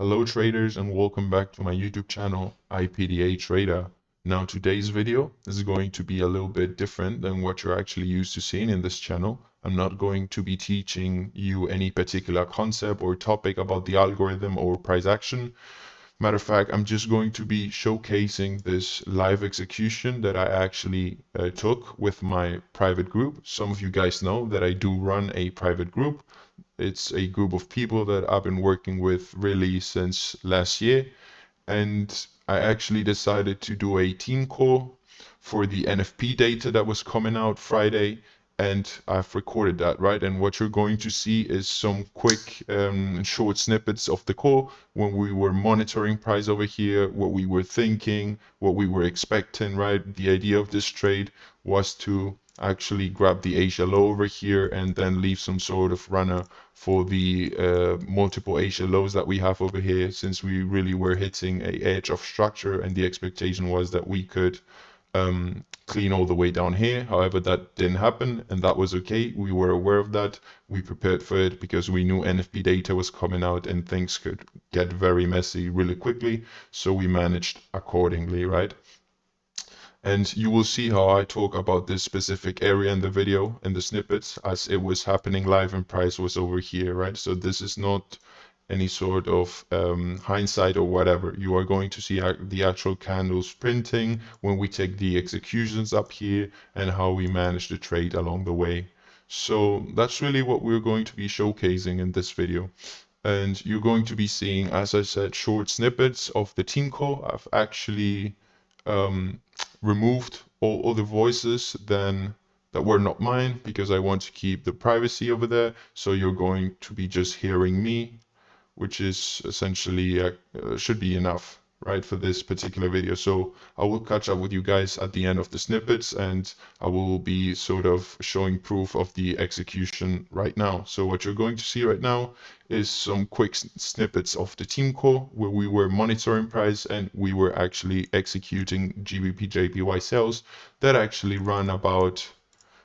Hello traders, and welcome back to my YouTube channel, IPDATrader. Now today's video is going to be a little bit different than what you're actually used to seeing in this channel. I'm not going to be teaching you any particular concept or topic about the algorithm or price action. Matter of fact, I'm just going to be showcasing this live execution that I actually took with my private group. Some of you guys know that I do run a private group. It's a group of people that I've been working with really since last year. And I actually decided to do a team call for the NFP data that was coming out Friday. And I've recorded that, right? And what you're going to see is some quick short snippets of the call when we were monitoring price over here, what we were thinking, what we were expecting, right? The idea of this trade was to actually grab the Asia low over here and then leave some sort of runner for the multiple Asia lows that we have over here, since we really were hitting a edge of structure and the expectation was that we could clean all the way down here. However, that didn't happen, and that was okay. We were aware of that. We prepared for it because we knew NFP data was coming out and things could get very messy really quickly. So we managed accordingly, right? And you will see how I talk about this specific area in the video, in the snippets, as it was happening live and price was over here, right? So this is not any sort of hindsight or whatever. You are going to see the actual candles printing when we take the executions up here and how we manage the trade along the way. So that's really what we're going to be showcasing in this video. And you're going to be seeing, as I said, short snippets of the team call. I've actually removed all the voices then that were not mine because I want to keep the privacy over there. So you're going to be just hearing me, which is essentially should be enough, right, for this particular video. So I will catch up with you guys at the end of the snippets, and I will be sort of showing proof of the execution right now. So what you're going to see right now is some quick snippets of the team call where we were monitoring price and we were actually executing GBP JPY sales that actually run about,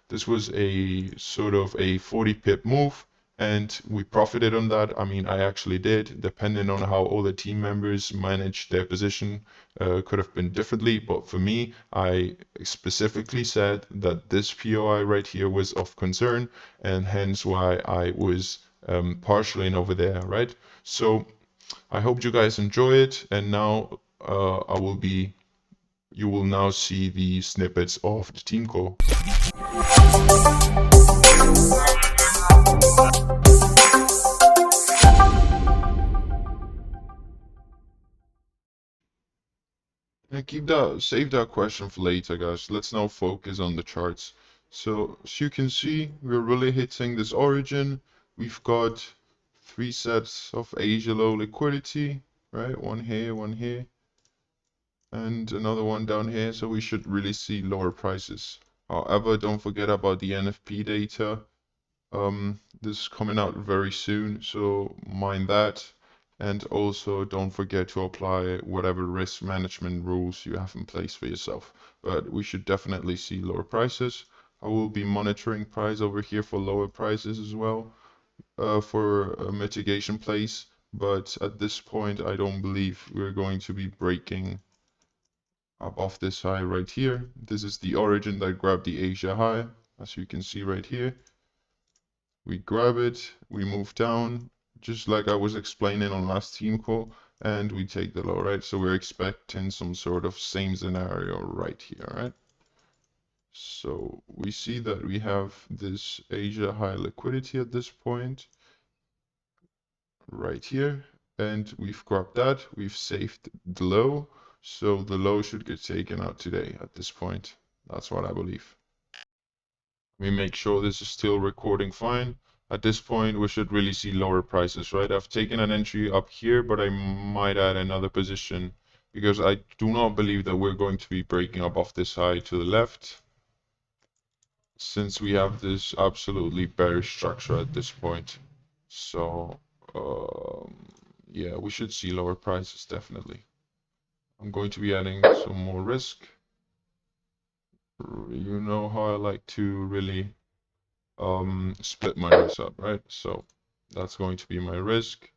this was a sort of a 40 pip move, and we profited on that. I mean, I actually did, depending on how all the team members managed their position, could have been differently. But for me, I specifically said that this POI right here was of concern, and hence why I was partially in over there, right? So I hope you guys enjoy it, and now you will now see the snippets of the team call. And save that question for later, guys. Let's now focus on the charts. So as you can see, we're really hitting this origin. We've got 3 sets of Asia low liquidity, right? One here, and another one down here. So we should really see lower prices. However, don't forget about the NFP data. This is coming out very soon, so mind that. And also don't forget to apply whatever risk management rules you have in place for yourself. But we should definitely see lower prices. I will be monitoring price over here for lower prices as well, for mitigation plays. But at this point, I don't believe we're going to be breaking above this high right here. This is the origin that grabbed the Asia high, as you can see right here. We grab it, we move down, just like I was explaining on last team call, and we take the low, right? So we're expecting some sort of same scenario right here, right? So we see that we have this Asia high liquidity at this point, right here, and we've grabbed that, we've saved the low, so the low should get taken out today at this point. That's what I believe. We make sure this is still recording fine. At this point, we should really see lower prices, right? I've taken an entry up here, but I might add another position because I do not believe that we're going to be breaking above this high to the left, since we have this absolutely bearish structure at this point. So, yeah, we should see lower prices, definitely. I'm going to be adding some more risk. You know how I like to really split my risk up, right? So that's going to be my risk.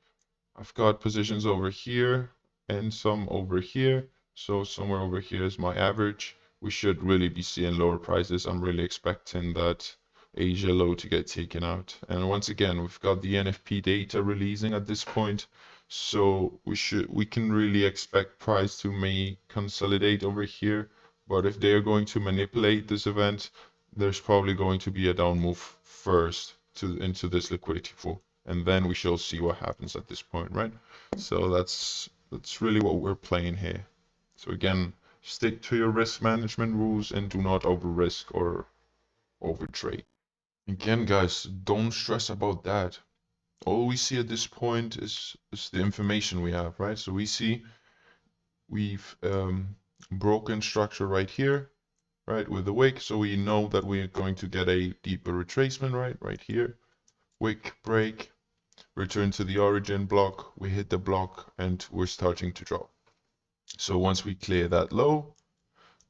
I've got positions over here and some over here. So somewhere over here is my average. We should really be seeing lower prices. I'm really expecting that Asia low to get taken out. And once again, we've got the NFP data releasing at this point. So we can really expect price to may consolidate over here. But if they are going to manipulate this event, there's probably going to be a down move first into this liquidity pool, and then we shall see what happens at this point, right? So that's really what we're playing here. So again, stick to your risk management rules and do not over risk or over trade. Again, guys, don't stress about that. All we see at this point is the information we have, right? So we see we've broken structure right here, right, with the wick. So we know that we're going to get a deeper retracement, right here. Wick break, return to the origin block, we hit the block, and we're starting to drop. So once we clear that low,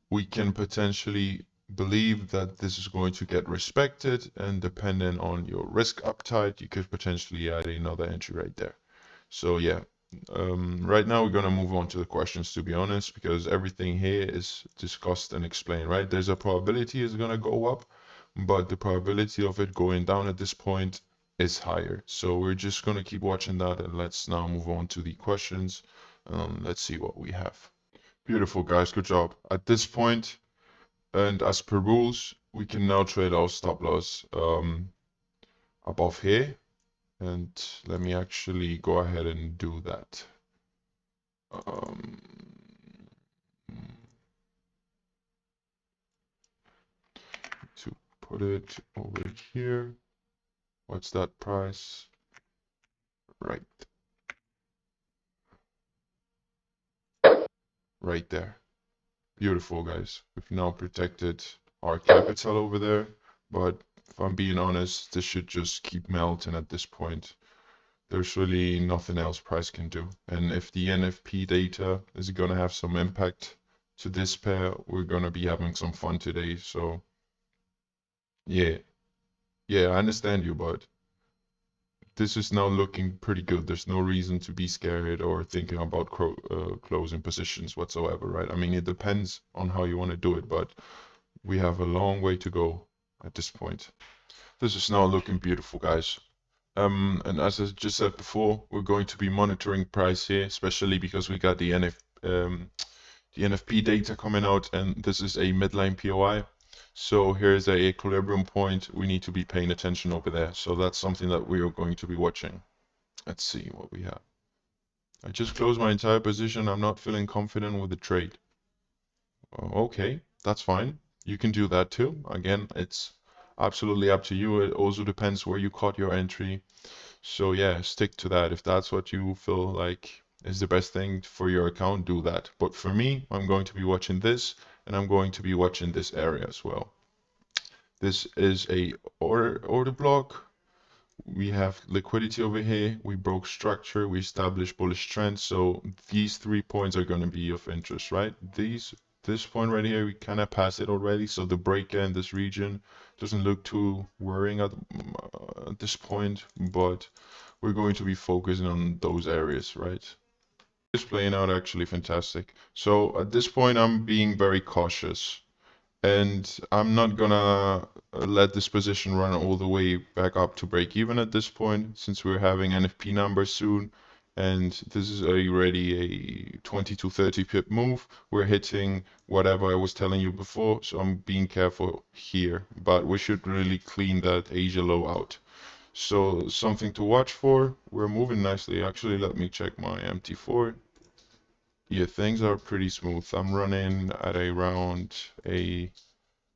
we can potentially believe that this is going to get respected, and depending on your risk appetite, you could potentially add another entry right there. So yeah, right now we're gonna move on to the questions, to be honest, because everything here is discussed and explained, right? There's a probability it's gonna go up, but the probability of it going down at this point is higher. So we're just gonna keep watching that, and let's now move on to the questions. Let's see what we have. Beautiful, guys, good job. At this point, and as per rules, we can now trade our stop loss above here. And let me actually go ahead and do that. To put it over here. What's that price? Right. Right there. Beautiful, guys. We've now protected our capital over there. But if I'm being honest, this should just keep melting at this point. There's really nothing else price can do. And if the NFP data is going to have some impact to this pair, we're going to be having some fun today. So yeah, I understand you, but this is now looking pretty good. There's no reason to be scared or thinking about closing positions whatsoever, right? I mean, it depends on how you want to do it, but we have a long way to go at this point. This is now looking beautiful, guys. And as I just said before, we're going to be monitoring price here, especially because we got the NFP data coming out, and this is a midline POI. So here's a equilibrium point. We need to be paying attention over there. So that's something that we are going to be watching. Let's see what we have. I just closed my entire position. I'm not feeling confident with the trade. Okay, that's fine. You can do that too. Again, it's absolutely up to you. It also depends where you caught your entry. So yeah, stick to that. If that's what you feel like is the best thing for your account, do that. But for me, I'm going to be watching this, and I'm going to be watching this area as well. This is a order block. We have liquidity over here. We broke structure. We established bullish trend. So these 3 points are going to be of interest, right? This point right here, we kind of passed it already. So the break in this region doesn't look too worrying at this point, but we're going to be focusing on those areas, right? It's playing out actually fantastic. So at this point, I'm being very cautious, and I'm not gonna let this position run all the way back up to break even at this point, since we're having NFP numbers soon, and this is already a 20 to 30 pip move. We're hitting whatever I was telling you before, so I'm being careful here, but we should really clean that Asia low out. So something to watch for. We're moving nicely. Actually, let me check my MT4. Yeah, things are pretty smooth. I'm running at around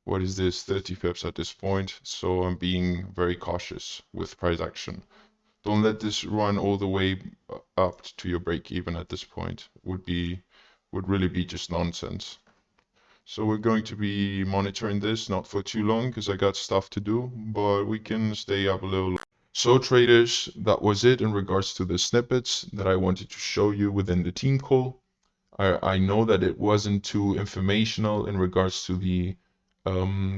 what is this, 30 pips at this point. So I'm being very cautious with price action. Don't let this run all the way up to your break even at this point. Would really be just nonsense. So we're going to be monitoring this, not for too long because I got stuff to do, but we can stay up a little. So traders, that was it in regards to the snippets that I wanted to show you within the team call. I know that it wasn't too informational in regards to the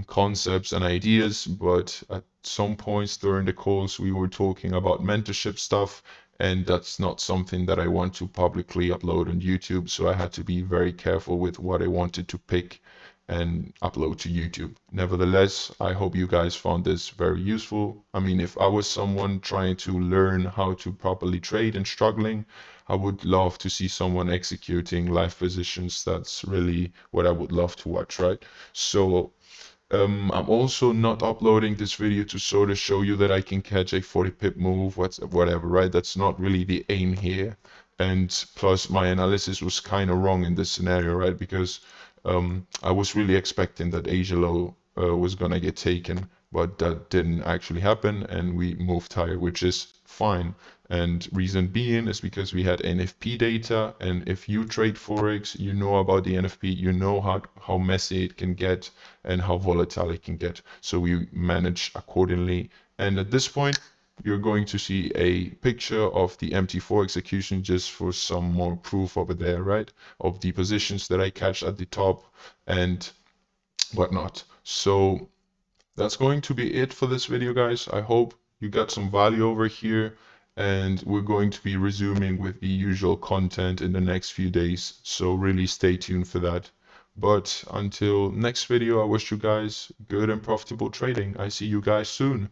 concepts and ideas, but at some points during the calls we were talking about mentorship stuff, and that's not something that I want to publicly upload on YouTube. So I had to be very careful with what I wanted to pick and upload to YouTube. Nevertheless, I hope you guys found this very useful. I mean, if I was someone trying to learn how to properly trade and struggling, I would love to see someone executing live positions. That's really what I would love to watch, right? So I'm also not uploading this video to sort of show you that I can catch a 40 pip move, whatever, right? That's not really the aim here. And plus, my analysis was kind of wrong in this scenario, right? Because I was really expecting that Asia low was gonna get taken, but that didn't actually happen, and we moved higher, which is fine. And reason being is because we had NFP data, and if you trade Forex, you know about the NFP, you know how messy it can get and how volatile it can get. So we manage accordingly. And at this point, you're going to see a picture of the MT4 execution just for some more proof over there, right? Of the positions that I catch at the top and whatnot. So that's going to be it for this video, guys. I hope you got some value over here, and we're going to be resuming with the usual content in the next few days. So really stay tuned for that. But until next video, I wish you guys good and profitable trading. I see you guys soon.